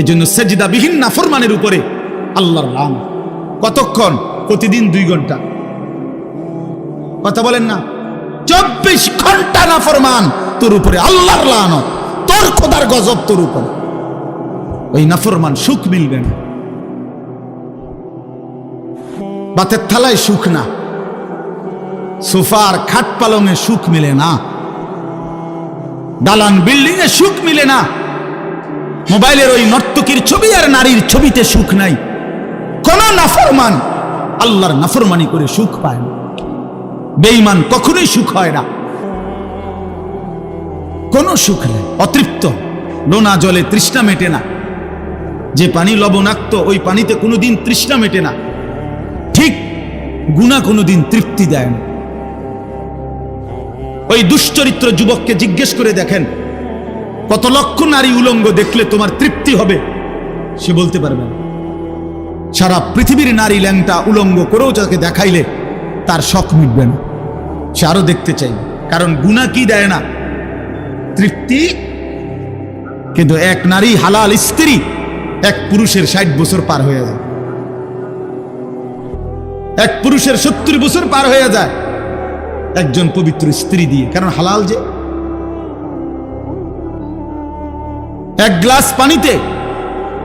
এজন্য সেজদাবিহীন নাফরমানের উপরে আল্লাহর লানত। কতক্ষণ? প্রতিদিন 2 ঘন্টা। কথা বলেন না? 24 ঘন্টা নাফরমান, তোর উপরে আল্লাহর লানত, তোর খোদার গজব তোর উপরে। ওই নাফরমান সুখ মিলবে না। বাতের থালায় সুখ না, সোফার খাট পালঙে সুখ মিলে না, দালান বিল্ডিং এ সুখ মিলে না, মোবাইলের ওই নর্তকীর ছবি আর নারীর ছবিতে সুখ নাই। কোন নাফরমান আল্লাহর নাফরমানি করে সুখ পায় না। বেঈমান কখনোই সুখ হয় না, কোন সুখ নেই। অতৃপ্ত, নোনা জলে তৃষ্ণা মেটে না। যে পানি লবণাক্ত, ওই পানিতে কোনোদিন তৃষ্ণা মেটে না। ঠিক গুনাহ কোনোদিন তৃপ্তি দেয় না। ওই দুশ্চরিত্র যুবককে জিজ্ঞেস করে দেখেন, কত লক্ষ নারী উলঙ্গ দেখলে তোমার তৃপ্তি হবে? সে বলতে পারবে না। সারা পৃথিবীর নারী ল্যাংটা উলঙ্গ করেও যাকে দেখাইলে তার শখ মিটবে না, সে আরো দেখতে চাইবে। কারণ গুনাহ কি দেয় না? তৃপ্তি। কিন্তু এক নারী হালাল স্ত্রী এক পুরুষের 60 বছর পার হয়ে যায়, এক পুরুষের 70 বছর পার হয়ে যায় একজন পবিত্র স্ত্রী দিয়ে। কারণ হালাল যে। এক গ্লাস পানিতে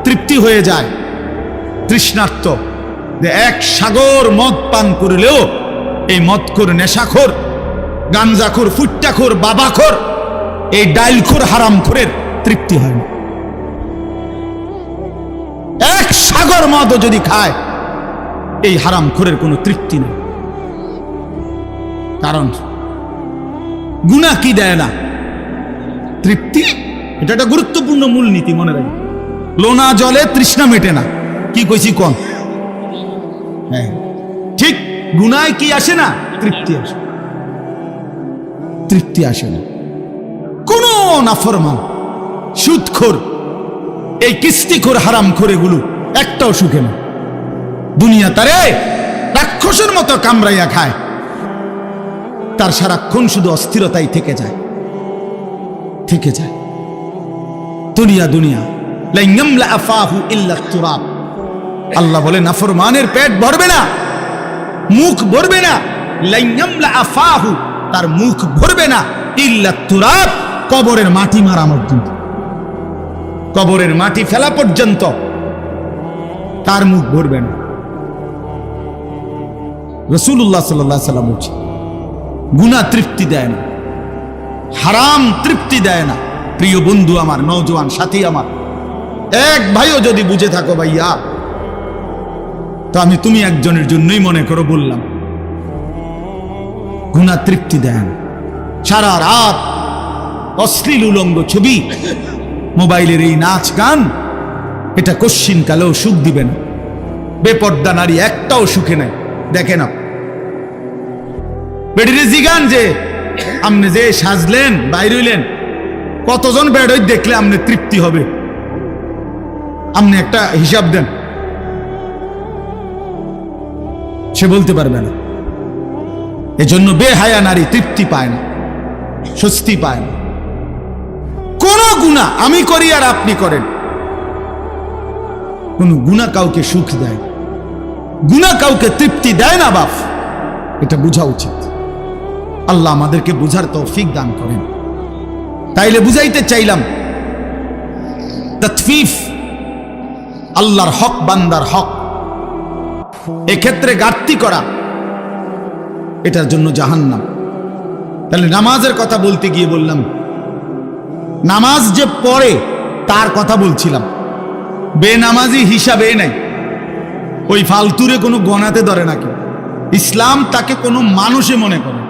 তৃপ্তি হয়ে যায় তৃষ্ণার্ত। এক সাগর মদ পান করলেও এই মদখোর, নেশাখোর, গাঞ্জাখোর, ফুট্টাখোর, বাবাখোর, এই ডাইলখোর, হারামখোরের তৃপ্তি হয় না। এক সাগর মদও যদি খায় এই হারামখোরের কোনো তৃপ্তি নেই। কারণ গুনাহ কি দেয় না? তৃপ্তি। এটা একটা গুরুত্বপূর্ণ মূলনীতি, মনে রাখবেন। লোনা জলে তৃষ্ণা মেটে না। কি কইছি কোন? হ্যাঁ ঠিক। গুনায় কি আসে না? তৃপ্তি আসে। তৃপ্তি আসে না। কোন নাফরমান, সুদখোর, এই কিস্তিখোর, হারামখোর, এগুলো একটাও সুখে না। দুনিয়া তারে রাক্ষসের মতো কামড়াইয়া খায়, তার সারাক্ষণ শুধু অস্থিরতাই থেকে যায়, থেকে যায়। দুনিয়া দুনিয়া লা ইয়ামলা আফাহু ইল্লা তুরাব। আল্লাহ বলে নাফরমানের পেট ভরবে না, মুখ ভরবে না। লা ইয়ামলা আফাহু, তার মুখ ভরবে না, ইল্লা তুরাব, কবরের মাটি মারা পর্যন্ত, কবরের মাটি ফেলা পর্যন্ত তার মুখ ভরবে না। রাসূলুল্লাহ সাল্লাল্লাহু আলাইহি ওয়াসাল্লাম বলেছেন, গুনাহ তৃপ্তি দেয় না, হারাম তৃপ্তি দেয় না। প্রিয় বন্ধু আমার, নওজোয়ান সাথী আমার, এক ভাইও যদি বুঝে থাকো ভাইয়া, তো আমি তুমি একজনের জন্যই মনে করো বললাম। গুনাহ তৃপ্তি দেয় না। সারা রাত অশ্লীল উলঙ্গ ছবি, মোবাইলের এই নাচ গান, এটা কশ্চিন কালেও সুখ দিবে না। বেপর্দা নারী একটাও সুখে নাই। দেখে না বেডিরে জিগান যে আপনি যে সাজলেন, বাইর হইলেন, কতজন বেড়ই দেখলে আপনি তৃপ্তি হবে? আপনি একটা হিসাব দেন। সে বলতে পারবে না। এজন্য বেহায়া নারী তৃপ্তি পায় না, স্বস্তি পায় না। কোন গুনাহ আমি করি আর আপনি করেন, কোন গুনাহ কাউকে সুখ দেয়, গুনাহ কাউকে তৃপ্তি দেয় না বাপ। এটা বোঝা উচিত। আল্লাহ আমাদেরকে বুঝার তৌফিক দান করেন। তাইলে বুঝাইতে চাইলাম, তাতফিফ, আল্লাহর হক, বান্দার হক, এক্ষেত্রে ঘাটতি করা, এটার জন্য জাহান্নাম। তাহলে নামাজের কথা বলতে গিয়ে বললাম, নামাজ যে পড়ে তার কথা বলছিলাম। বেনামাজি হিসাবে নাই, ওই ফালতুরে কোনো গণাতে ধরে নাকি। ইসলাম তাকে কোনো মানুষে মনে করে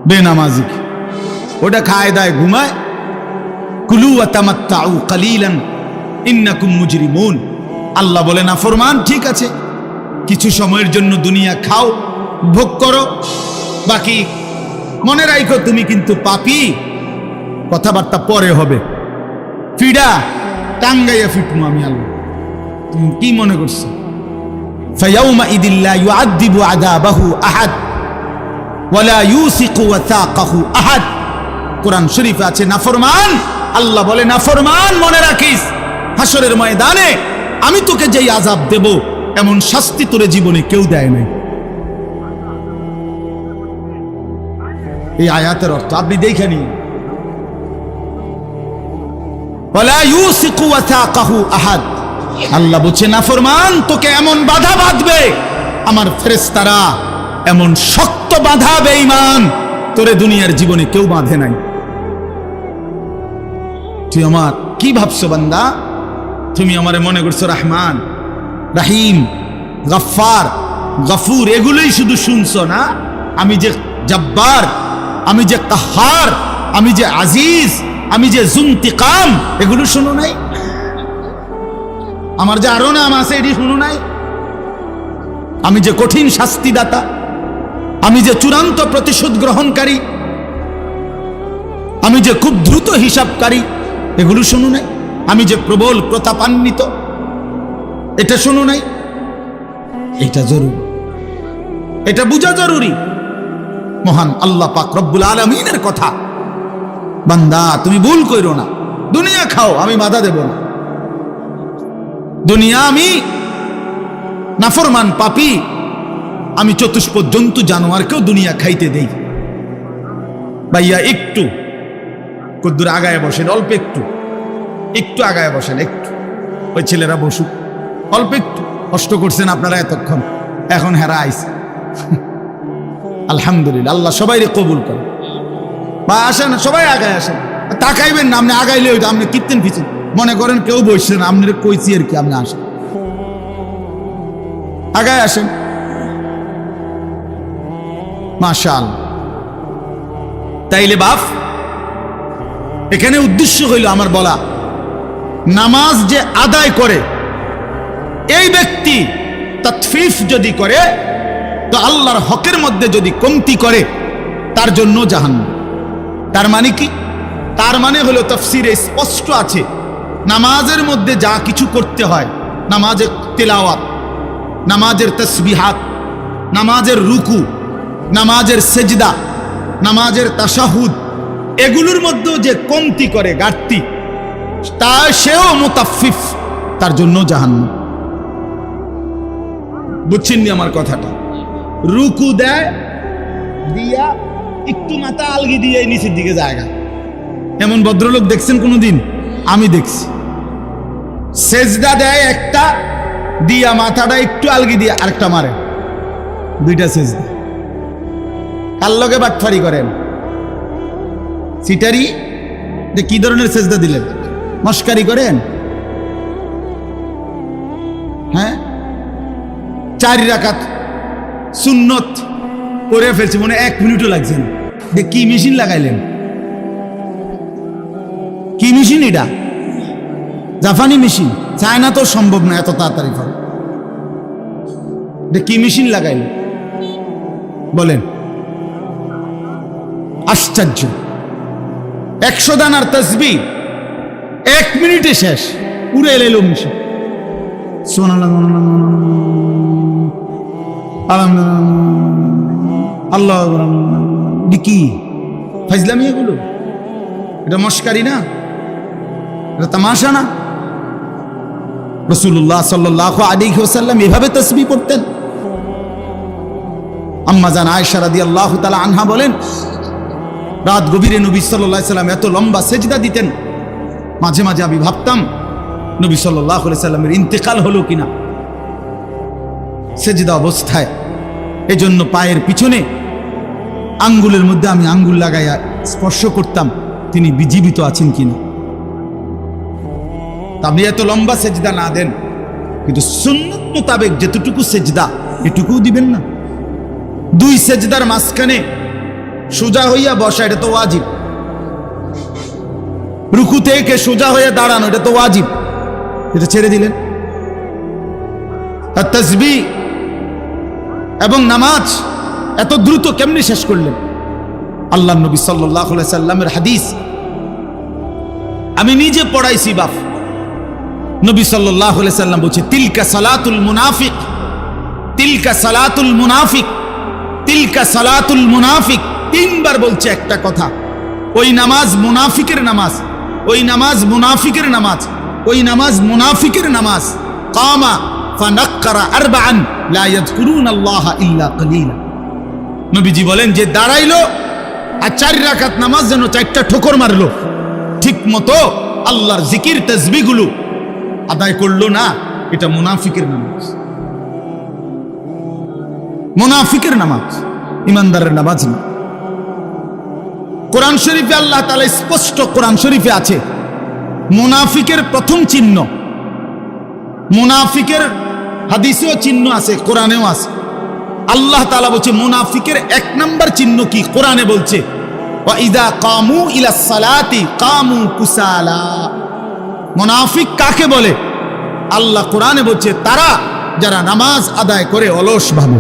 বেনামাজি। ওটা খায় দায় ঘুমায়। কুলু ওয়া তামাত্তাউ কালিলান ইন্নাকুম মুজরিমুন। আল্লাহ বলে নাফরমান, ঠিক আছে, কিছু সময়ের জন্য দুনিয়া খাও, ভোগ করো, বাকি মনে রাখো তুমি কিন্তু পাপী। কথাবার্তা পরে হবে। ফিডা টাঙ্গাইয়া ফিটমু আমি আল্লাহ। তুমি কি মনে করছো? ফায়াউমা ইদিল্লা ইউআযযিবু আযাবাহু আহাদ ওয়ালা ইউসিকু ওয়াসাকাহু আহাদ। কোরআন শরীফে আছে নাফরমান আল্লাহ বলে নাফরমান মনে রাখিস হাসরের ময়দানে আমি তোকে যেই আযাব দেব এমন শাস্তি তোরে জীবনে কেউ দেয় নাই। এই আয়াতের অর্থ আপনি দেখে নিন। ওয়ালা ইউসিকু ওয়াসাকাহু আহাদ, আল্লাহ বলছে নাফরমান তোকে এমন বাধা বাঁধবে আমার ফেরেশতারা, এমন শক্ত বাধা বেঈমান তোরে দুনিয়ার জীবনে কেউ বাঁধে নাই। তুই আমার কি ভাবছো বান্দা? তুমি আমারে মনে করছো রহমান, রহিম, গফফার, গফুর, এগুলোই শুধু শুনছো না? আমি যে জব্বার, আমি যে কাহার, আমি যে আজিজ, আমি যে জুনতিকাম, এগুলো শুনো নাই? আমার যে আরো নাম আছে এটি শুনো নাই? আমি যে কঠিন শাস্তিদাতা, আমি যে চূড়ান্ত প্রতিশোধ গ্রহণকারী, আমি যে খুব দ্রুত হিসাবকারী, এগুলো শুনো নাই? আমি যে প্রবল প্রতাপান্বিত, এটা শুনো নাই? এটা জরুরি, এটা বুঝা জরুরি। মহান আল্লাহ পাক রব্বুল আলামিনের কথা। বান্দা তুমি ভুল কইরো না, দুনিয়া খাও, আমি বাধা দেব না। দুনিয়া আমি নাফরমান পাপী, আমি চতুষ্পদ জন্তু জানোয়ারকেও দুনিয়া খাইতে দেই। ভাইয়া একটু কদ্দুর আগায় বসেন, অল্প একটু, একটু আগায় বসেন, একটু ওই ছেলেরা বসুক, অল্প একটু কষ্ট করছেন আপনারা এতক্ষণ, এখন হেরা আইছে। আলহামদুলিল্লাহ, আল্লাহ সবাই কবুল করে। বা আসেন, সবাই আগায় আসেন, তাকাইবেন না, আপনি আগাইলে ওইটা আপনি কীর্তেন পিছন মনে করেন কেউ বসছেন, আপনার কইছি আর কি, আপনি আসেন, আগায় আসেন। মাশাআল্লাহ। তাইলে বাপ এখানে উদ্দেশ্য হইল আমার বলা, নামাজ যে আদায় করে এই ব্যক্তি তাতফিফ যদি করে, তো আল্লাহর হকের মধ্যে যদি কমতি করে তার জন্য জাহান্নাম। তার মানে কি? তার মানে হলো তাফসীরে স্পষ্ট আছে, নামাজের মধ্যে যা কিছু করতে হয়, নামাজের তিলাওয়াত, নামাজের তাসবিহাত, নামাজের রুকু, নামাজের সেজদা, নামাজের তাশাহুদ, এগুলোর মধ্যে যে কমতি করে, ঘাটতি, তা সেও মুতাফফিফ, তার জন্য জাহান্নাম। বুঝছেন নি আমার কথাটা? রুকু দেয় দিয়া একটু মাথা আলগি দিয়ে নিচের দিকে জায়গা, এমন ভদ্রলোক দেখছেন কোনোদিন? আমি দেখছি। সেজদা দেয় একটা দিয়া মাথাটা একটু আলগি দিয়ে আরেকটা মারে, দুইটা সেজদা। কার লগে বাটফারি করেন? সিটারি যে কি ধরনের সেজদা দিলেন? মস্কারি করেন? হ্যাঁ, 4 রাকাত সুন্নত করে ফেলছে, মনে 1 মিনিটও লাগছে না। যে কি মেশিন লাগাইলেন? কি মেশিন এটা? জাপানি মেশিন, চায়না তো সম্ভব না এত তাড়াতাড়ি করে। কি মেশিন লাগাইলেন বলেন? আশ্চর্য। 100 দানার তাসবিহ 1 মিনিটে শেষ, উড়ে এলো মেশিন। আল্লাহ কি ফাইজলামি এগুলো? এটা মস্কারি না, এটা তামাশা না। রাসূলুল্লাহ সাল্লাল্লাহু আলাইহি ওয়াসাল্লাম এভাবে তাসবিহ পড়তেন। আম্মা জান আয়েশা রাদিয়াল্লাহু তাআলা আনহা বলেন, রাত গভীরে নবী সাল্লাল্লাহু আলাইহি সাল্লাম এত লম্বা সেজদা দিতেন, মাঝে মাঝে আমি ভাবতাম নবী সাল্লাল্লাহু আলাইহি সাল্লামের ইন্তেকাল হলো কিনা সেজদা অবস্থায়। এজন্য পায়ের পিছনে আঙ্গুলের মধ্যে আমি আঙ্গুল লাগাইয়া স্পর্শ করতাম তিনি জীবিত আছেন কিনা। আপনি এত লম্বা সেজদা না দেন, কিন্তু সুন্নত মোতাবেক যেতটুকু সেজদা এটুকুও দিবেন না। 2 সেজদার মাঝখানে সোজা হইয়া বসা, এটা তো ওয়াজিব। রুকু থেকে সোজা হয়ে দাঁড়ানো, এটা তো ওয়াজিব, এটা ছেড়ে দিলেন। আর তাসবিহ এবং নামাজ এত দ্রুত কেমনি শেষ করলেন? আল্লাহর নবী সাল্লাল্লাহু আলাইহি সাল্লামের হাদিস আমি নিজে পড়াইছি বাপ। নবী সাল্লাল্লাহু আলাইহি সাল্লাম বলছে, তিলকা সালাতুল মুনাফিক, তিলকা সালাতুল মুনাফিক, তিলকা সালাতুল মুনাফিক। 3 বার বলছে একটা কথা। ওই নামাজ মুনাফিকের নামাজ, ওই নামাজ মুনাফিকের নামাজ, ওই নামাজ মুনাফিকের নামাজ। কামা ফানাক্কারা আরবাআন লা ইয়াযকুরুনাল্লাহা ইল্লা কালিলা। নবীজি বলেন যে দাঁড়াইলো আর 4 রাকাত নামাজ যেন 4টা ঠোকর মারলো, ঠিক মতো আল্লাহর জিকির তাসবিহগুলো আদায় করলো না, এটা মুনাফিকের নামাজ। মুনাফিকের নামাজ, ইমানদারের নামাজ না। কোরআন শরীফে আল্লাহ তাআলা স্পষ্ট, কোরআন শরীফে আছে মুনাফিকের প্রথম চিহ্ন, মুনাফিকের হাদিসেও চিহ্ন আছে, কোরআনেও আছে। আল্লাহ তাআলা বলছে মুনাফিকের 1 নাম্বার চিহ্ন কি? কোরআনে বলছে ওয়া ইযা কামু ইলাস সালাতি কামু কুসালা। মুনাফিক কাকে বলে? আল্লাহ কোরআনে বলছে তারা যারা নামাজ আদায় করে অলস ভাবে,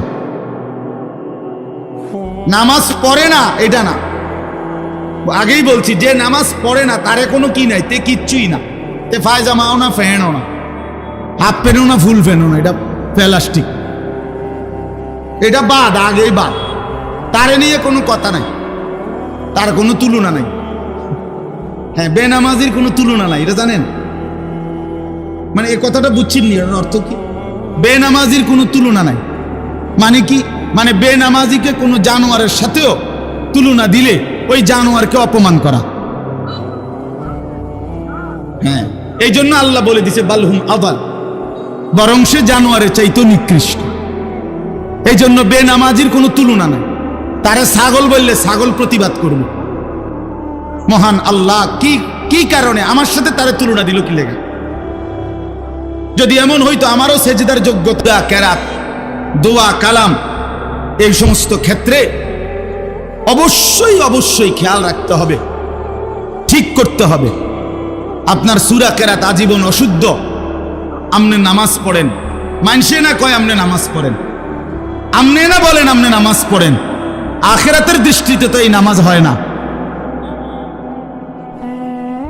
নামাজ পড়ে না, এটা না। আগেই বলছি যে নামাজ পড়ে না তারে কোনো কি নাই, তে কিচ্ছুই না, তে ফায়জামাও না, ফ্যানও না, হাফ প্যান্টও না, ফুল প্যান্টও না, এটা প্লাস্টিক, এটা বাদ, আগেই বাদ। তারে নিয়ে কোনো কথা নাই, তার কোনো তুলনা নাই। হ্যাঁ, বেনামাজির কোনো তুলনা নাই, এটা জানেন? মানে এই কথাটা বুঝছেন নি? এর অর্থ কি? বেনামাজির কোনো তুলনা নাই মানে কি? মানে বেনামাজিকে কোনো জানোয়ারের সাথেও তুলনা দিলে ওই জানোয়ারকে অপমান করা। হ্যাঁ, এই জন্য আল্লাহ বলে দিছে বালহুম আদাল, বরং সে জানোয়ারের চাইতে নিকৃষ্ট। এই জন্য বেনামাজির কোনো তুলনা নাই। তারে ছাগল বললে ছাগল প্রতিবাদ করবে। মহান আল্লাহ কি কারণে আমার সাথে তারে তুলনা দিল কি লেগে? যদি এমন হইতো আমারও সেজদার যোগ্যতা, কেরাত, দোয়া, কালাম, এই সমস্ত ক্ষেত্রে অবশ্যই অবশ্যই খেয়াল রাখতে হবে, ঠিক করতে হবে। আপনার সূরা কেরাত আজীবন অশুদ্ধ, আমনে নামাজ পড়েন, মানসে না কয় আমনে নামাজ পড়েন, আমনে না বলেন আমনে নামাজ পড়েন, আখিরাতের দৃষ্টিতে তো এই নামাজ হয় না।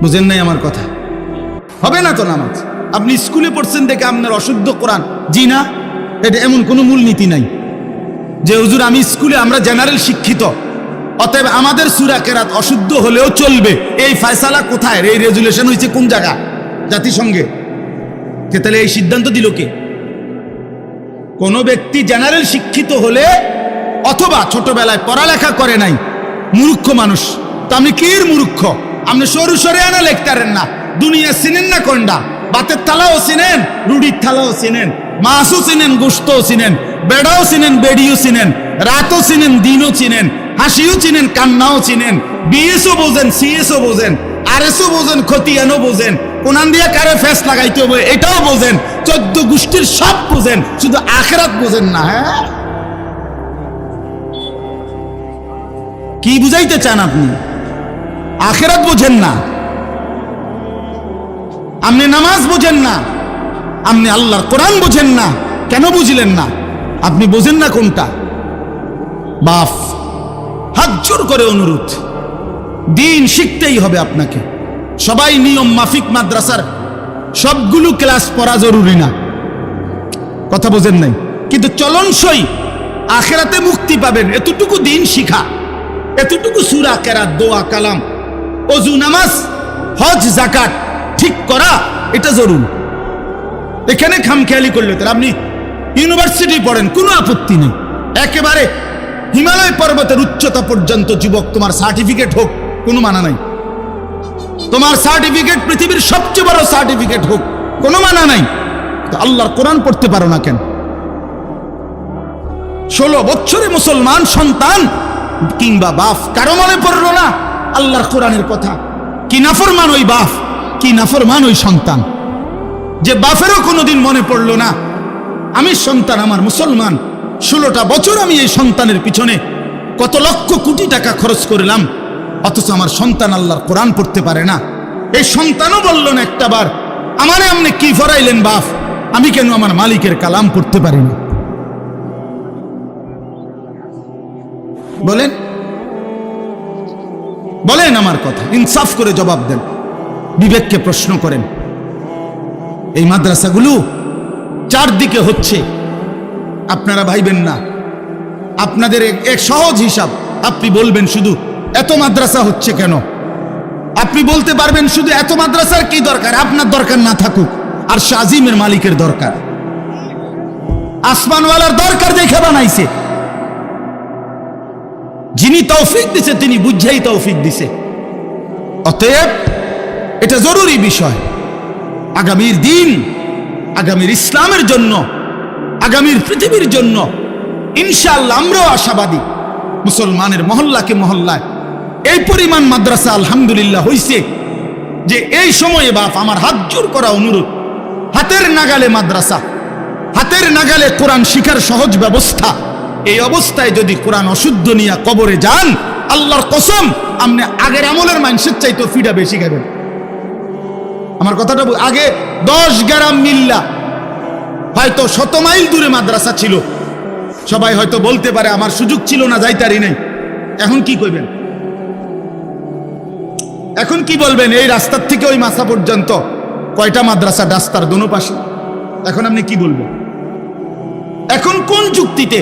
বুঝেন নাই আমার কথা? হবে না তো নামাজ। আপনি স্কুলে পড়ছেন দেখে আপনার অশুদ্ধ কোরআন, জি না, এটা এমন কোনো মূলনীতি নাই যে হুজুর আমি স্কুলে, আমরা জেনারেল শিক্ষিত, অতএব আমাদের সূরা কেরাত অশুদ্ধ হলেও চলবে। এই ফয়সালা কোথায়? এই রেজুলেশন হয়েছে কোন জায়গা? জাতিসংঘে। তাহলে এই সিদ্ধান্ত দিল কে? কোন ব্যক্তি জেনারেল শিক্ষিত হলে অথবা ছোটবেলায় পড়ালেখা করে নাই, মূর্খ মানুষ, তো আপনি কির মূর্খ? আপনি সরু সরে আনা লেখতারেন না, দুনিয়া চিনেন না কোনটা? বাতের থালাও চিনেন, রুটির থালাও চিনেন, মাছও চিনেন, গোশতও চিনেন, বেড়াও চিনেন, বেড়িও চিনেন, রাতও চিনেন, দিনও চিনেন, হাসিও চিনেন, কান্নাও চিনেন, বিএসও বোঝেন, সিএসও বোঝেন, আরএসও বোঝেন, খতিয়ানও বোঝেন, কোনান দিয়ে কারে ফেস লাগাইতে হবে এটাও বোঝেন, 14 গোষ্ঠীর সব বোঝেন, শুধু আখিরাত বোঝেন না। হ্যাঁ, কি বুঝাইতে চান আপনি? আখিরাত বোঝেন না, আপনি নামাজ বোঝেন না, আপনি আল্লাহর কোরআন বোঝেন না। কেন বুঝলেন না? আপনি বোঝেন না কোনটা? বাপ, হাত জোর করে অনুরোধ, দিন শিখতেই হবে আপনাকে। সবাই নিয়ম মাফিক মাদ্রাসার সবগুলো ক্লাস পড়া জরুরি না, কথা বোঝেন নাই? কিন্তু চলনসই আখিরাতে মুক্তি পাবেন এতটুকু দিন শিখা, এতটুকু সূরা কেরাত, দোয়া, কালাম, ওযু, নামাজ, হজ, যাকাত ঠিক করা, এটা জরুরি। এখানে খামখেয়ালি করলে তার আপনি ইউনিভার্সিটি পড়েন, কোনো আপত্তি নেই, একেবারে হিমালয় পর্বতের উচ্চতা পর্যন্ত যুবক তোমার সার্টিফিকেট হোক, কোনো মানা নাই। তোমার সার্টিফিকেট পৃথিবীর সবচেয়ে বড় সার্টিফিকেট হোক, কোনো মানা নাই। তো আল্লাহর কোরআন পড়তে পারো না কেন? 16 বছরে মুসলমান সন্তান কিংবা বাপ কারো মনে পড়লো না আল্লাহর কোরআনের কথা? কি নাফরমান ওই বাপ, কি নাফরমান ওই সন্তান, যে বাপেরও কোনোদিন মনে পড়লো না আমি সন্তান, আমার মুসলমান, 16টা বছর আমি এই সন্তানের পিছনে কত লক্ষ কোটি টাকা খরচ করলাম, অথচ আমার সন্তান আল্লাহর কোরআন পড়তে পারে না। এই সন্তানও বলল না একটা বার আমারে আপনি কি ফরাইলেন বাপ, আমি কেন আমার মালিকের কালাম পড়তে পারি না? বলেন, বলেন আমার কথা, ইনসাফ করে জবাব দেন, বিবেককে প্রশ্ন করেন। এই মাদ্রাসাগুলো চারদিকে হচ্ছে, আপনারা ভাইবেন না। আপনাদের এক সহজ হিসাব, আপনি বলবেন শুধু এত মাদ্রাসা হচ্ছে কেন? আপনি বলতে পারবেন শুধু এত মাদ্রাসার কি দরকার, আপনার দরকার না থাকুক, আর শাজিমের মালিকের দরকার, আসমানওয়ালার দরকার দেখে বানাইছে। যিনি তৌফিক দিছে তিনি বুঝেই তৌফিক দিছে। অতএব এটা জরুরি বিষয়, আগামীর দিন, আগামীর ইসলামের জন্য, আগামীর পৃথিবীর জন্য ইনশাআল্লাহ আমরাও আশাবাদী। মুসলমানের মহল্লাকে মহল্লায় এই পরিমাণ মাদ্রাসা আলহামদুলিল্লাহ হইছে যে এই সময়ে বাপ আমার হাত জোর করা অনুরোধ, হাতের নাগালে মাদ্রাসা, হাতের নাগালে কোরআন শিখার সহজ ব্যবস্থা, এই অবস্থায় যদি কোরআন অশুদ্ধ নিয়ে কবরে যান, আল্লাহর কসম আপনি আগের আমলের মানুষের চাইতে ফিডা বেশি খাবেন। আমার কথাটা আগে 10 গ্রাম মিল্লা হয়তো 100 মাইল দূরে মাদ্রাসা ছিল, সবাই হয়তো বলতে পারে আমার সুযোগ ছিল না, যাইতারি নাই। এখন কি করবেন? এখন কি বলবেন? এই রাস্তার থেকে ওই মাসা পর্যন্ত কয়টা মাদ্রাসা, রাস্তার দোনো পাশে, এখন আপনি কি বলবেন? এখন কোন যুক্তিতে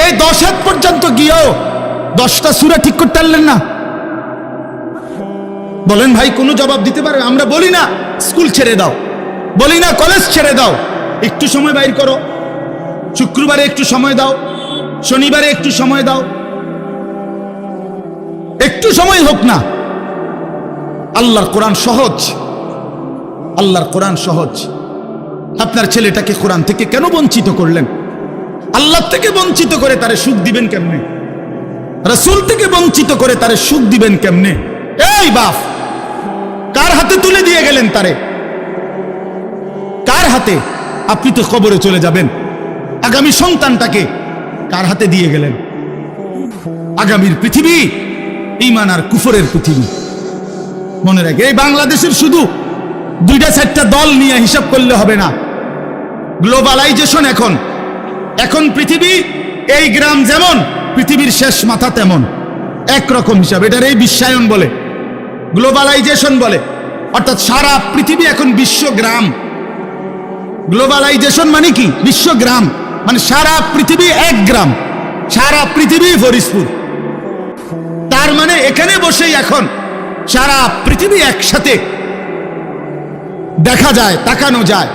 এই 10 হাত পর্যন্ত গিয়েও 10টা সূরা ঠিক করতে পারলেন না? বলেন ভাই, কোনো জবাব দিতে পারে? আমরা বলি না স্কুল ছেড়ে দাও, বলি না কলেজ ছেড়ে দাও, একটু সময় বাইর করো, শুক্রবারে একটু সময় দাও, শনিবারে একটু সময় দাও, একটু সময় হোক না। আল্লাহর কোরআন সহজ, আল্লাহর কোরআন সহজ। আপনার ছেলেটাকে কোরআন থেকে কেন বঞ্চিত করলেন? আল্লাহ থেকে বঞ্চিত করে তারে সুখ দিবেন কেমনে? রাসূল থেকে বঞ্চিত করে তারে সুখ দিবেন কেমনে? এই বাপ, কার হাতে তুলে দিয়ে গেলেন তারে? কার হাতে? আপনি তো কবরে চলে যাবেন, আগামী সন্তানটাকে কার হাতে দিয়ে গেলেন? আগামীর পৃথিবী ঈমান আর কুফরের পৃথিবী। মনে রাখে, এই বাংলাদেশের শুধু 2-4টা দল নিয়ে হিসাব করলে হবে না। গ্লোবালাইজেশন, এখন পৃথিবী, এই গ্রাম যেমন পৃথিবীর শেষ মাথা তেমন, একরকম হিসাব। এটার এই বিশ্বায়ন বলে, গ্লোবালাইজেশন বলে, অর্থাৎ সারা পৃথিবী এখন বিশ্বগ্রাম। গ্লোবালাইজেশন মানে কি? বিশ্বগ্রাম মানে সারা পৃথিবী এক গ্রাম, সারা পৃথিবী ফরিদপুর। তার মানে এখানে বসেই এখন সারা পৃথিবী একসাথে দেখা যায়, তাকানো যায়।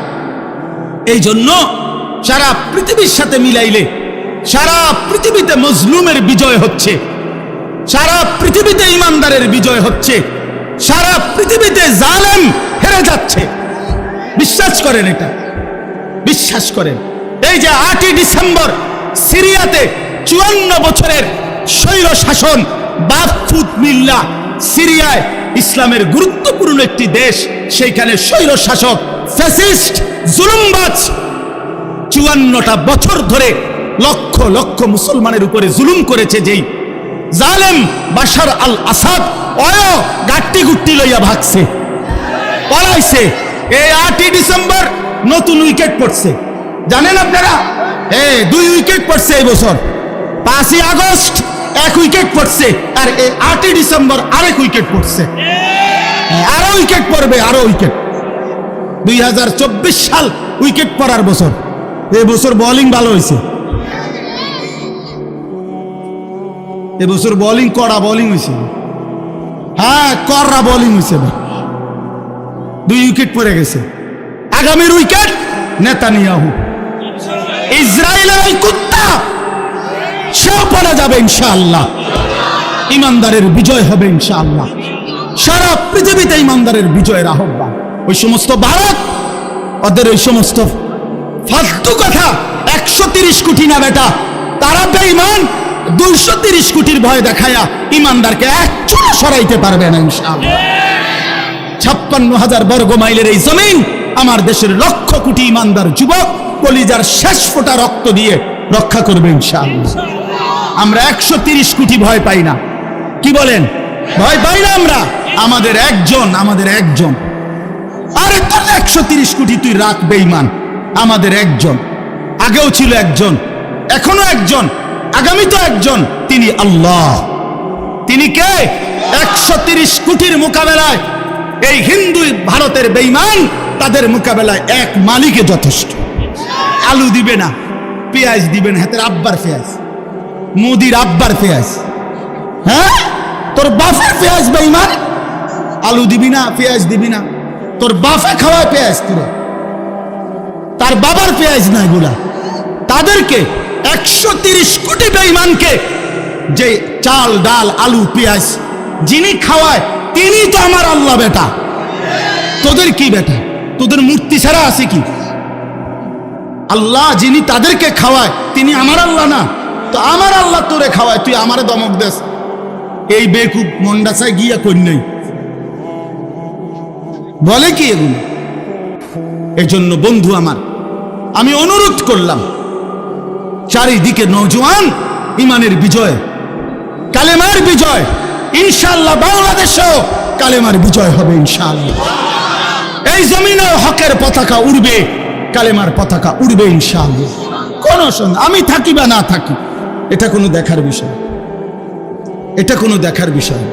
এই জন্য সারা পৃথিবীর সাথে মিলাইলে সারা পৃথিবীতে মজলুমের বিজয় হচ্ছে, সারা পৃথিবীতে ইমানদারের বিজয় হচ্ছে, সারা পৃথিবীতে জালেম হেরে যাচ্ছে। বিশ্বাস করেন, এটা বিশ্বাস করেন। এই যে 8ই ডিসেম্বর সিরিয়াতে 54 বছরের স্বৈর শাসন বাগফুত মিল্লা, সিরিয়ায় ইসলামের গুরুত্বপূর্ণ একটি দেশ, সেইখানে স্বৈর শাসক ফ্যাসিস্ট জুলুমবাজ 54টা বছর ধরে লক্ষ লক্ষ মুসলমানের উপরে জুলুম করেছে। যেই জালেম বাশার আল আসাদ অয় গাট্টি গুট্টি লইয়া ভাগছে, পলাইছে। এই 8ই ডিসেম্বর নতুন উইকেট পড়ছে, জানেন আপনারা? 2 উইকেট পড়ছে এই বছর। 5ই আগস্ট 1 উইকেট পড়ছে, আর এই 8ই ডিসেম্বর আরেক উইকেট পড়ছে, আরো উইকেট পড়বে, আরো উইকেট। 2024 সাল উইকেট পড়ার বছর। এই বছর বোলিং ভালো হয়েছে, এবছর বোলিং কড়া বোলিং হয়েছে, হ্যাঁ কড়া বোলিং হয়েছে। 2 উইকেট পড়ে গেছে। আগামীর উইকেট নেতানিয়াহু, ইসরায়েলের ওই কুত্তা, সেও পড়া যাবে ইনশাআল্লাহ। ইমানদারের বিজয় হবে ইনশাআল্লাহ। সারা পৃথিবীতে ইমানদারের বিজয়ের আহ্বান। ওই সমস্ত ভারত, ওদের ওই সমস্ত ফালতু কথা, 130 কোটি না বেটা, তারা বেঈমান 230 কোটির ভয় দেখায়া ইমানদারকে একচুল সরাইতে পারবে না ইনশাআল্লাহ। 56,000 বর্গ মাইলের এই জমিন আমার দেশের লক্ষ কোটি ইমানদার যুবক কলিজার শেষ ফোঁটা রক্ত দিয়ে রক্ষা করবে ইনশাআল্লাহ। আমরা 130 কোটি ভয় পাই না, কি বলেন? ভয় পাই না আমরা। আমাদের একজন। আরে তোর 130 কোটি তুই রাখ বেঈমান, আমাদের একজন। আগেও ছিল একজন, এখনো একজন, আগামী তো একজন, তিনি আল্লাহ। তিনি কে? 130 কোটির মোকাবেলায় এই হিন্দু ভারতের বেঈমান, তাদের মোকাবেলায় এক মালিকে যথেষ্ট। আলু দিবে না, পেঁয়াজ দিবে না, হাতের আব্বার পেঁয়াজ, মোদির আব্বার পেঁয়াজ, হ্যাঁ তোর বাপের পেঁয়াজ বেঈমান। আলু দিবি না, পেঁয়াজ দিবি না? তোর বাপে খাওয়ায় পেঁয়াজ, তোরা তার বাবার পেঁয়াজ না এগুলা। তাদেরকে 130 কোটি বেঈমানকে যে চাল ডাল আলু পেঁয়াজ যিনি খাওয়ায় তিনি তো আমার আল্লাহ বেটা। তোদের কি বেটা? তোদের মূর্তি ছাড়া আছে কি? আল্লাহ যিনি তাদেরকে খাওয়ায় তিনি আমার আল্লাহ না? তো আমার আল্লাহ তোরে খাওয়ায়, তুই আমারে দমক দেস। এই বেকুব মন্ডাসায় গিয়া কই নাই বলে কি এগুলো? এই জন্য বন্ধু আমার, আমি অনুরোধ করলাম, চারিদিকে নওজোয়ান, ইমানের বিজয়, কালেমার বিজয়। ইনশাআল্লাহ বাংলাদেশেও কালেমার বিজয় হবে ইনশাআল্লাহ। এই জমিনে হকের পতাকা উড়বে, কালেমার পতাকা উড়বে ইনশাআল্লাহ। কোন সন্দেহ, আমি থাকি বা না থাকি, এটা কোনো দেখার বিষয়, এটা কোনো দেখার বিষয়।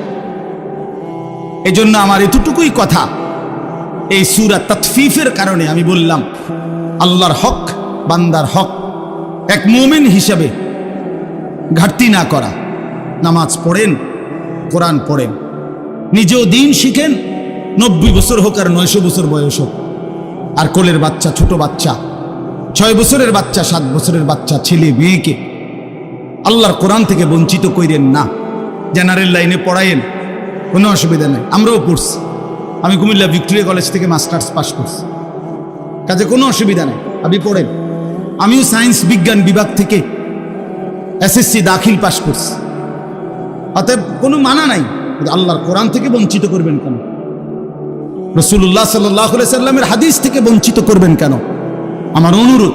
এই জন্য আমার এতটুকুই কথা। এই সূরা তাতফিফের কারণে আমি বললাম, আল্লাহর হক, বান্দার হক, এক মুমিন হিসেবে ঘাটতি না করা। নামাজ পড়েন, কোরআন পড়েন, নিজেও দিন শিখেন, 90 বছর হোক আর 900 বছর বয়স হোক। আর কোলের বাচ্চা, ছোট বাচ্চা, 6 বছরের বাচ্চা, 7 বছরের বাচ্চা, ছেলে মেয়েকে আল্লাহর কোরআন থেকে বঞ্চিত করেন না। জেনারেল লাইনে পড়ায়েন, কোনো অসুবিধা নেই। আমরাও পড়ছি, আমি কুমিল্লা ভিক্টোরিয়া কলেজ থেকে মাস্টার্স পাস করছি, কাজে কোনো অসুবিধা নেই, আপনি পড়েন। আমিও সায়েন্স বিজ্ঞান বিভাগ থেকে SSC দাখিল পাস করছি, অতএব কোনো মানা নাই। আল্লাহর কোরআন থেকে বঞ্চিত করবেন কেন? রাসূলুল্লাহ সাল্লাল্লাহু আলাইহি সাল্লামের হাদিস থেকে বঞ্চিত করবেন কেন? আমার অনুরোধ,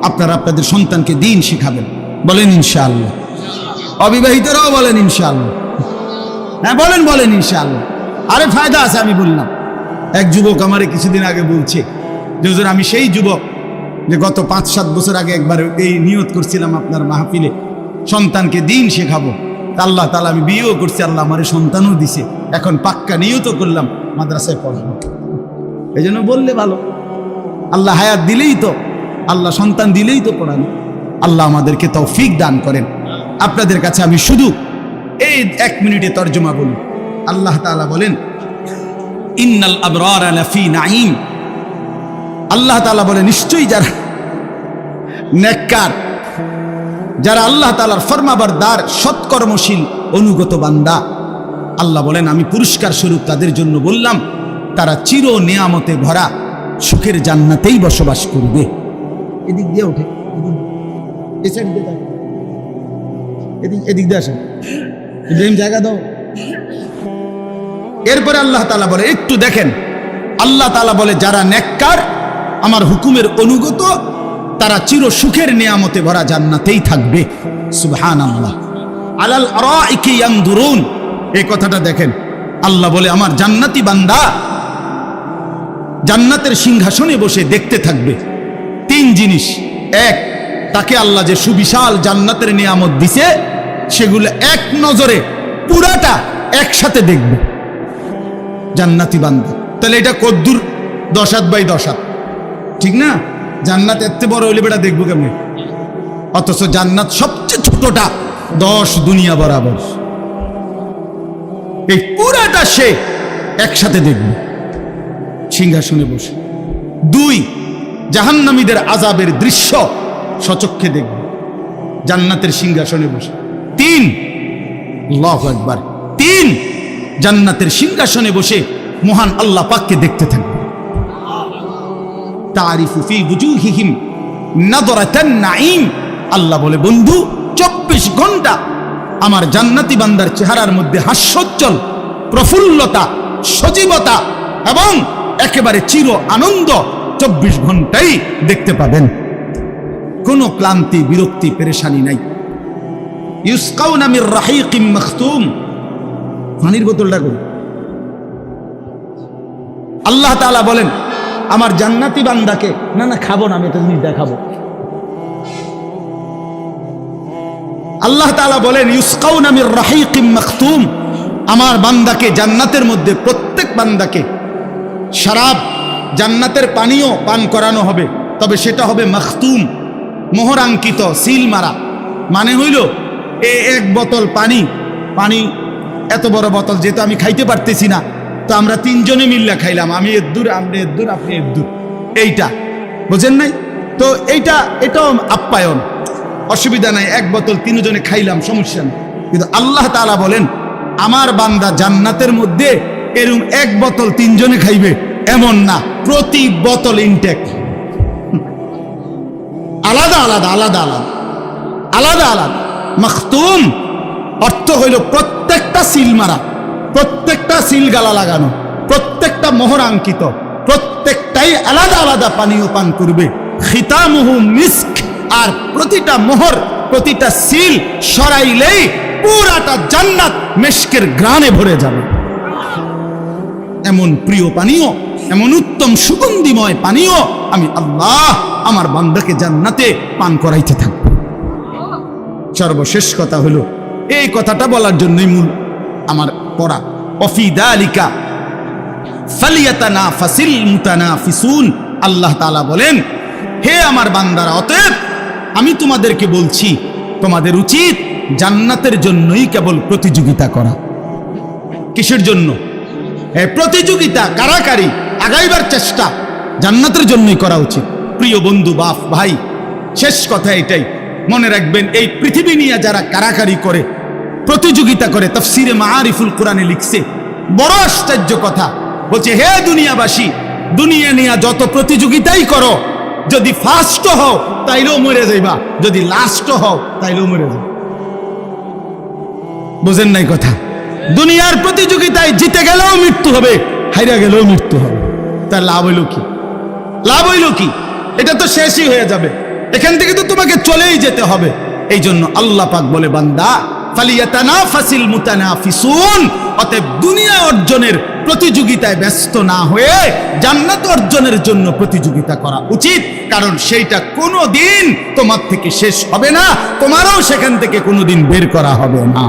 আপনারা আপনাদের সন্তানকে দ্বীন শিখাবেন। বলেন ইনশাআল্লাহ। অবিবাহিতরাও বলেন ইনশাআল্লাহ। হ্যাঁ বলেন, বলেন ইনশাআল্লাহ। আরে ফায়দা আছে। আমি বললাম, এক যুবক আমারে কিছুদিন আগে বলছে যে হুজুর, আমি সেই যুবক যে গত 5-7 বছর আগে একবার এই নিয়ত করছিলাম আপনার মাহফিলে সন্তানকে দ্বীন শেখাবো। আল্লাহ তাআলা, আমি বিয়েও করছি, আল্লাহ আমারে সন্তানও দিছে, এখন পাক্কা নিয়ত করলাম মাদ্রাসায় পড়াবো। এই জন্য বললে ভালো, আল্লাহ হায়াত দিলেই তো, আল্লাহ সন্তান দিলেই তো পড়ানো। আল্লাহ আমাদেরকে তৌফিক দান করেন। আপনাদের কাছে আমি শুধু এই 1 মিনিটে তর্জমা বলি। আল্লাহ তাআলা বলেন, ইন্নাল আবরারা লাফি নাঈম। আল্লাহ তাআলা বলে, নিশ্চয়ই যারা নেককার, যারা আল্লাহ তাআলার ফরমাবরদার, সৎকর্মশীল, অনুগত বান্দা, আল্লাহ বলেন আমি পুরস্কার স্বরূপ তাদের জন্য বললাম, তারা চির নিয়ামতে ভরা সুখের জান্নাতেই বসবাস করবে। এদিক দিয়ে ওঠে, এদিক দিয়ে আসেন, ইব্রাহিম জায়গা দাও। এরপরে আল্লাহ তাআলা বলে, একটু দেখেন, আল্লাহ তাআলা বলে যারা নেককার, আমার হুকুমের অনুগত, তারা চির সুখের নিয়ামতে ভরা জান্নাতেই থাকবে। সুবহানাল্লাহ। আলাল আরাইকি ইয়ানদুরুন, এই কথাটা দেখেন। আল্লাহ বলে আমার জান্নাতি বান্দা জান্নাতের সিংহাসনে বসে দেখতে থাকবে 3 জিনিস। 1, তাকে আল্লাহ যে সুবিশাল জান্নাতের নিয়ামত দিছে সেগুলো এক নজরে পুরাটা একসাথে দেখবে জান্নাতি বান্দা। তাহলে এটা কদ্দুর 10 হাত বাই 10 হাত, ঠিক না? জান্নাত এত বড় হইলে বেটা দেখবো কেমন? অথচ জান্নাত সবচেয়ে ছোটটা 10 দুনিয়া বরাবর। এই পুরাটা সে একসাথে দেখবে সিংহাসনে বসে। 2, জাহান্নামীদের আযাবের দৃশ্য সচক্ষে দেখবে জান্নাতের সিংহাসনে বসে। 3, আল্লাহু আকবার, 3, জান্নাতের সিংহাসনে বসে মহান আল্লাহ পাককে দেখতে থাকবে। তারিফু ফি বুজুহিহিম নাদরাতান নাঈম। আল্লাহ বলে, বন্ধু 24 ঘন্টা আমার জান্নাতি বান্দার চেহারার মধ্যে হাস্যোজ্জ্বল প্রফুল্লতা, সজীবতা এবং একেবারে চির আনন্দ 24 ঘন্টাই দেখতে পাবেন। কোনো ক্লান্তি, বিরক্তি, পেরেশানি নাই। ইউসকাউনা মির রাহিকিম মাখতুম। পানির বোতলটা কই? আল্লাহ তাআলা বলেন আমার জান্নাতি বান্দাকে, না না খাবো না, আমি একটা জিনিস দেখাবো। আল্লাহ তাআলা বলেন ইউসকাউনা মির রাহিকিম মাখতুম, আমার বান্দাকে জান্নাতের মধ্যে প্রত্যেক বান্দাকে শরাব, জান্নাতের পানীয় পান করানো হবে, তবে সেটা হবে মাখতুম, মোহরাঙ্কিত, সিল মারা। মানে হইল এই 1 বোতল পানি, এত বড় বোতল যেহেতু আমি খাইতে পারতেছি না, তো আমরা তিনজনে মিল্লা খাইলাম, আমি এদ্দুর, আপনি এদ্দুর, আপনি এদ্দুর, এইটা বোঝেন নাই তো? এটাও আপ্যায়ন, অসুবিধা নাই, এক বোতল তিনজনে খাইলাম, সমস্যা নেই। কিন্তু আল্লাহ তাআলা বলেন আমার বান্দা জান্নাতের মধ্যে এরকম এক বোতল তিনজনে খাইবে এমন না, প্রতি বোতল ইনটেক, আলাদা আলাদা আলাদা আলাদা আলাদা আলাদা। মাখতুম অর্থ হইল প্রত্যেকটা সিল মারা, প্রত্যেকটা সিল গালা লাগানো, প্রত্যেকটা মোহর আঙ্কিত, প্রত্যেকটাই আলাদা আলাদা পানীয় পান করবে। খিতামুহু মিস্ক, আর প্রতিটা মোহর, প্রতিটা সিল সরাইলেই পুরাটা জান্নাত মিস্কের ঘ্রাণে ভরে যাবে। এমন প্রিয় পানীয়, এমন উত্তম সুগন্ধিময় পানীয় আমি আল্লাহ আমার বান্দাকে জান্নাতে পান করাইতে থাকব। সর্বশেষ কথা হলো, এই কথাটা বলার জন্যই মূল আমার পড়া, ওয়াফি যালিকা ফালিয়াতানাফাসিল মুতানাফিসুন। আল্লাহ তাআলা বলেন, হে আমার বান্দারা, অতএব আমি তোমাদেরকে বলছি তোমাদের উচিত জান্নাতের জন্যই কেবল প্রতিযোগিতা করা। কিসের জন্য? প্রতিযোগিতা, কারাকারি, আগাইবার চেষ্টা জান্নাতের জন্যই করা উচিত। প্রিয় বন্ধু, বাপ ভাই, শেষ কথা এটাই মনে রাখবেন, এই পৃথিবী নিয়ে যারা কারাকারি করে, প্রতিযোগিতা করে, তাফসিরে মাআরিফুল কোরআনে লিখছে বড় আশ্চর্য কথা, বলছে হে দুনিয়াবাসী, দুনিয়া নিয়ে যত প্রতিযোগিতাই করো, যদি ফার্স্ট হও তাইলেও মরে যাইবা, যদি লাস্ট হও তাইলেও মরে যাবে। বুঝেন নাই কথা? দুনিয়ার প্রতিযোগিতায় জিতে গেলেও মৃত্যু হবে, হাইরা গেলেও মৃত্যু হবে, তার লাভ হইল কি? লাভ হইল কি? এটা তো শেষই হয়ে যাবে, এখান থেকে তো তোমাকে চলেই যেতে হবে। এই জন্য আল্লাহ পাক বলে, বান্দা ফালিয়াতানাফাসিল মুতানাফিসুন, অতএব দুনিয়া অর্জনের প্রতিযোগিতায় ব্যস্ত না হয়ে জান্নাত অর্জনের জন্য প্রতিযোগিতা করা উচিত। কারণ সেইটা কোনোদিন তোমার থেকে শেষ হবে না, তোমারও সেখান থেকে কোনোদিন বের করা হবে না।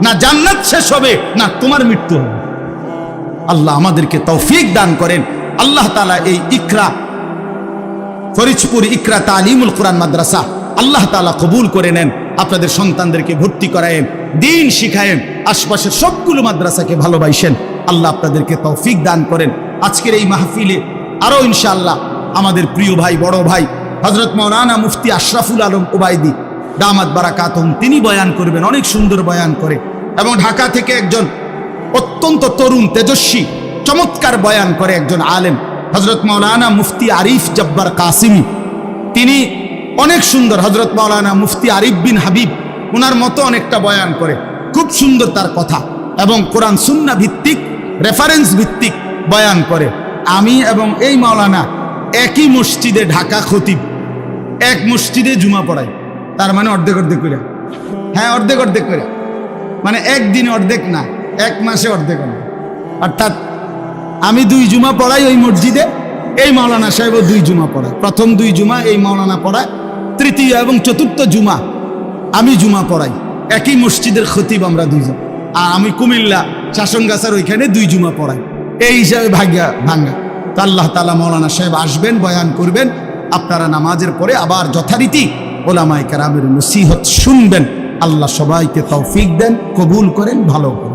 না জান্নাত শেষ হবে, না তোমার মৃত্যু হবে। আল্লাহ আমাদেরকে তৌফিক দান করেন। আল্লাহ তাআলা এই ইকরা, ফরিদপুর ইকরা তালিমুল কোরআন মাদ্রাসা আল্লাহ তাআলা কবুল করে নেন। আপনাদের সন্তানদেরকে ভর্তি করায়েন, দ্বীন শিখায়েন, আশপাশের সবগুলো মাদ্রাসাকে ভালোবাসেন। আল্লাহ আপনাদেরকে তৌফিক দান করেন। আজকের এই মাহফিলে আরো ইনশাআল্লাহ আমাদের প্রিয় ভাই, বড় ভাই হযরত মাওলানা মুফতি আশরাফুল আলম ওবায়দি দামাত বারাকাতুহুম, তিনি বয়ান করবেন, অনেক সুন্দর বয়ান করে। এবং ঢাকা থেকে একজন অত্যন্ত তরুণ, তেজস্বী, চমৎকার বয়ান করে একজন আলেম হযরত মাওলানা মুফতি আরিফ জব্বার কাসিমি, তিনি অনেক সুন্দর, হযরত মাওলানা মুফতি আরিফ বিন হাবিব ওনার মতো অনেকটা বয়ান করে, খুব সুন্দর তার কথা, এবং কোরআন সুন্নাহ ভিত্তিক, রেফারেন্স ভিত্তিক বয়ান করে। আমি এবং এই মাওলানা একই মসজিদে, ঢাকা খতিব, এক মসজিদে জুমা পড়াই, তার মানে অর্ধেক অর্ধেক করে, হ্যাঁ অর্ধেক অর্ধেক করে, মানে একদিনে অর্ধেক না, এক মাসে অর্ধেক অর্ধেক। অর্থাৎ আমি 2 জুমা পড়াই ওই মসজিদে, এই মাওলানা সাহেবও 2 জুমা পড়ায়। প্রথম 2 জুমা এই মাওলানা পড়ায়, তৃতীয় এবং চতুর্থ জুমা আমি জুমা পড়াই। একই মসজিদের খতিব আমরা 2 জন, আর আমি কুমিল্লা শাসনগাছার ওইখানে 2 জুমা পড়াই। এই হিসাবে ভাঙ্গা। তো আল্লাহ তাআলা মাওলানা সাহেব আসবেন, বয়ান করবেন, আপনারা নামাজের পরে আবার যথারীতি ওলামায়ে কেরামের নসিহত শুনবেন। আল্লাহ সবাইকে তৌফিক দেন, কবুল করেন, ভালো করেন।